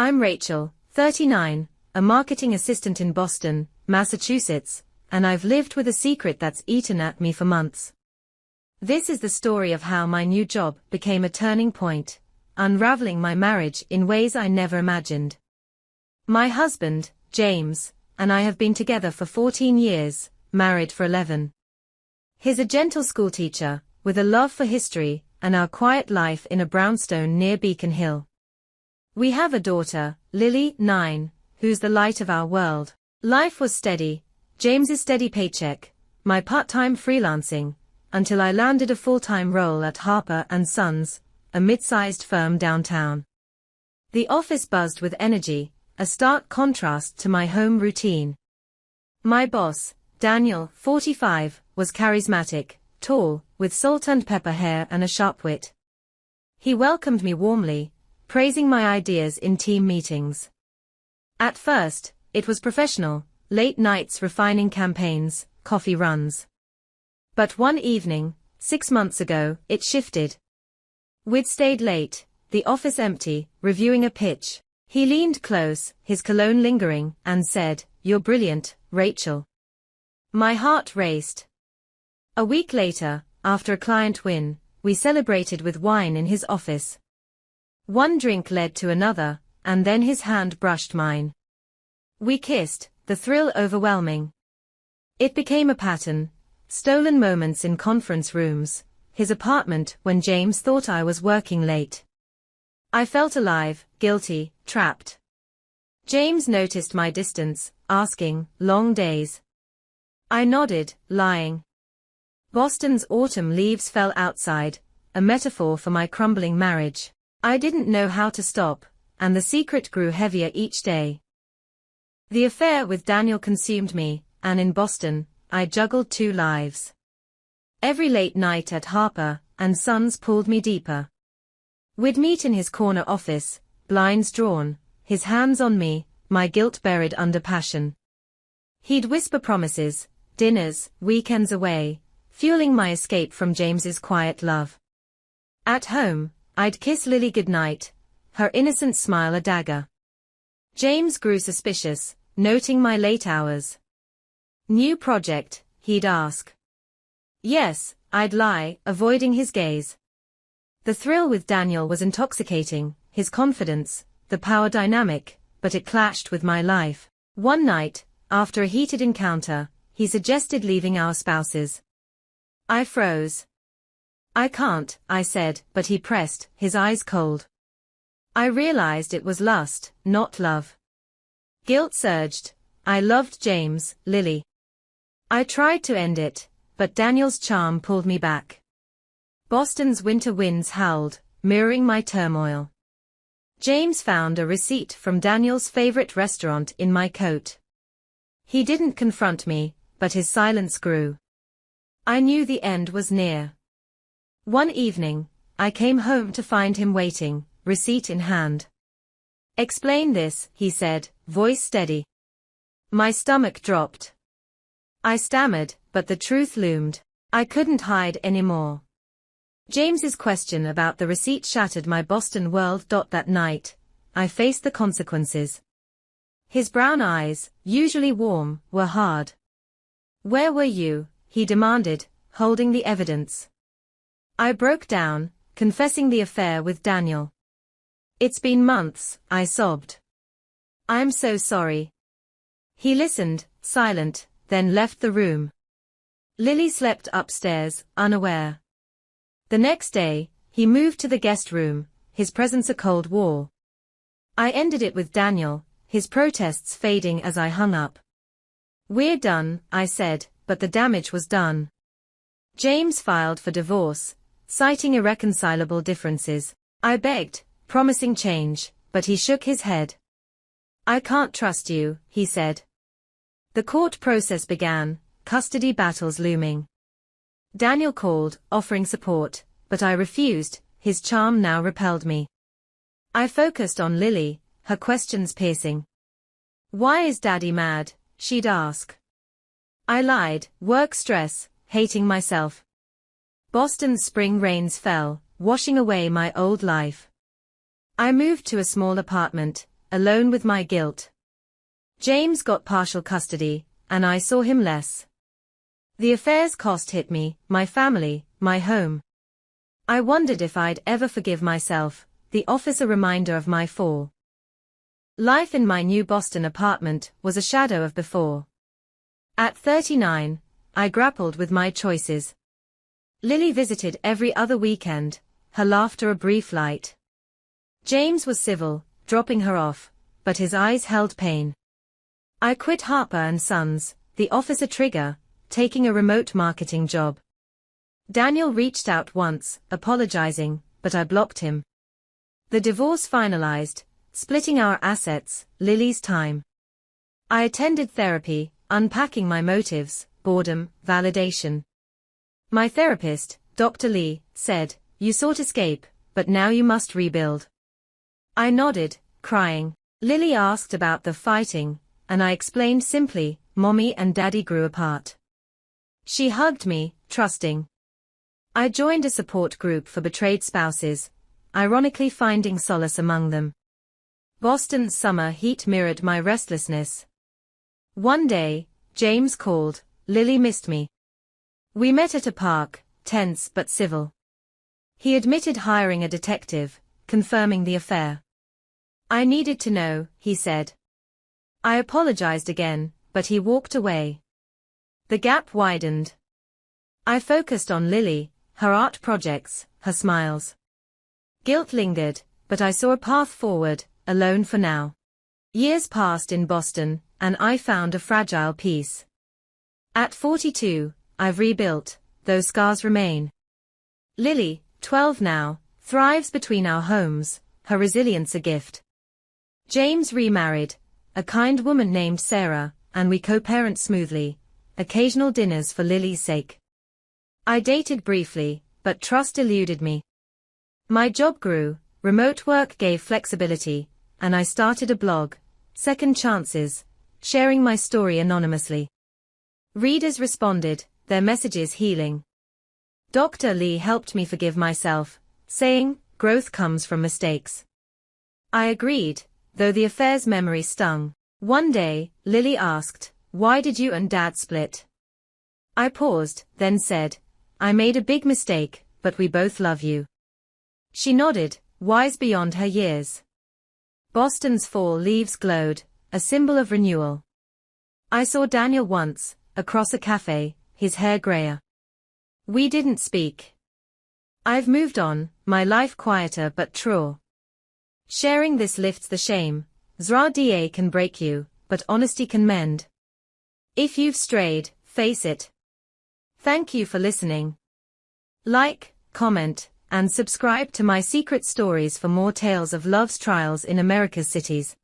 I'm Rachel, 39, a marketing assistant in Boston, Massachusetts, and I've lived with a secret that's eaten at me for months. This is the story of how my new job became a turning point, unraveling my marriage in ways I never imagined. My husband, James, and I have been together for 14 years, married for 11. He's a gentle schoolteacher, with a love for history, and our quiet life in a brownstone near Beacon Hill. We have a daughter, Lily, 9, who's the light of our world. Life was steady, James's steady paycheck, my part-time freelancing, until I landed a full-time role at Harper & Sons, a mid-sized firm downtown. The office buzzed with energy, a stark contrast to my home routine. My boss, Daniel, 45, was charismatic, tall, with salt and pepper hair and a sharp wit. He welcomed me warmly, praising my ideas in team meetings. At first, it was professional, late nights refining campaigns, coffee runs. But one evening, 6 months ago, it shifted. We'd stayed late, the office empty, reviewing a pitch. He leaned close, his cologne lingering, and said, "You're brilliant, Rachel." My heart raced. A week later, after a client win, we celebrated with wine in his office. One drink led to another, and then his hand brushed mine. We kissed, the thrill overwhelming. It became a pattern, stolen moments in conference rooms, his apartment when James thought I was working late. I felt alive, guilty, trapped. James noticed my distance, asking, "Long days?" I nodded, lying. Boston's autumn leaves fell outside, a metaphor for my crumbling marriage. I didn't know how to stop, and the secret grew heavier each day. The affair with Daniel consumed me, and in Boston, I juggled 2 lives. Every late night at Harper & Sons pulled me deeper. We'd meet in his corner office, blinds drawn, his hands on me, my guilt buried under passion. He'd whisper promises, dinners, weekends away, fueling my escape from James's quiet love. At home, I'd kiss Lily goodnight, her innocent smile a dagger. James grew suspicious, noting my late hours. "New project?" he'd ask. Yes, I'd lie, avoiding his gaze. The thrill with Daniel was intoxicating, his confidence, the power dynamic, but it clashed with my life. One night, after a heated encounter, he suggested leaving our spouses. I froze. "I can't," I said, but he pressed, his eyes cold. I realized it was lust, not love. Guilt surged. I loved James, Lily. I tried to end it, but Daniel's charm pulled me back. Boston's winter winds howled, mirroring my turmoil. James found a receipt from Daniel's favorite restaurant in my coat. He didn't confront me, but his silence grew. I knew the end was near. One evening, I came home to find him waiting, receipt in hand. "Explain this," he said, voice steady. My stomach dropped. I stammered, but the truth loomed. I couldn't hide anymore. James's question about the receipt shattered my Boston world. That night, I faced the consequences. His brown eyes, usually warm, were hard. "Where were you?" he demanded, holding the evidence. I broke down, confessing the affair with Daniel. "It's been months," I sobbed. "I'm so sorry." He listened, silent, then left the room. Lily slept upstairs, unaware. The next day, he moved to the guest room, his presence a cold war. I ended it with Daniel, his protests fading as I hung up. "We're done," I said, but the damage was done. James filed for divorce, citing irreconcilable differences. I begged, promising change, but he shook his head. "I can't trust you," he said. The court process began, custody battles looming. Daniel called, offering support, but I refused, his charm now repelled me. I focused on Lily, her questions piercing. "Why is Daddy mad?" she'd ask. I lied, work stress, hating myself. Boston's spring rains fell, washing away my old life. I moved to a small apartment, alone with my guilt. James got partial custody, and I saw him less. The affair's cost hit me, my family, my home. I wondered if I'd ever forgive myself, the office a reminder of my fall. Life in my new Boston apartment was a shadow of before. At 39, I grappled with my choices. Lily visited every other weekend, her laughter a brief light. James was civil, dropping her off, but his eyes held pain. I quit Harper & Sons, the office a trigger, taking a remote marketing job. Daniel reached out once, apologizing, but I blocked him. The divorce finalized, splitting our assets, Lily's time. I attended therapy, unpacking my motives, boredom, validation. My therapist, Dr. Lee, said, "You sought escape, but now you must rebuild." I nodded, crying. Lily asked about the fighting, and I explained simply, Mommy and Daddy grew apart. She hugged me, trusting. I joined a support group for betrayed spouses, ironically finding solace among them. Boston's summer heat mirrored my restlessness. One day, James called, Lily missed me. We met at a park, tense but civil. He admitted hiring a detective, confirming the affair. I needed to know, he said. I apologized again, but he walked away. The gap widened. I focused on Lily, her art projects, her smiles. Guilt lingered, but I saw a path forward, alone for now. Years passed in Boston, and I found a fragile peace. At 42, I've rebuilt, though scars remain. Lily, 12 now, thrives between our homes, her resilience a gift. James remarried, a kind woman named Sarah, and we co-parent smoothly, occasional dinners for Lily's sake. I dated briefly, but trust eluded me. My job grew, remote work gave flexibility, and I started a blog, Second Chances, sharing my story anonymously. Readers responded, their messages healing. Dr. Lee helped me forgive myself, saying, growth comes from mistakes. I agreed, though the affair's memory stung. One day, Lily asked, why did you and Dad split? I paused, then said, I made a big mistake, but we both love you. She nodded, wise beyond her years. Boston's fall leaves glowed, a symbol of renewal. I saw Daniel once, across a cafe, his hair grayer. We didn't speak. I've moved on, my life quieter but truer. Sharing this lifts the shame. Zra can break you, but honesty can mend. If you've strayed, face it. Thank you for listening. Like, comment, and subscribe to my secret stories for more tales of love's trials in America's cities.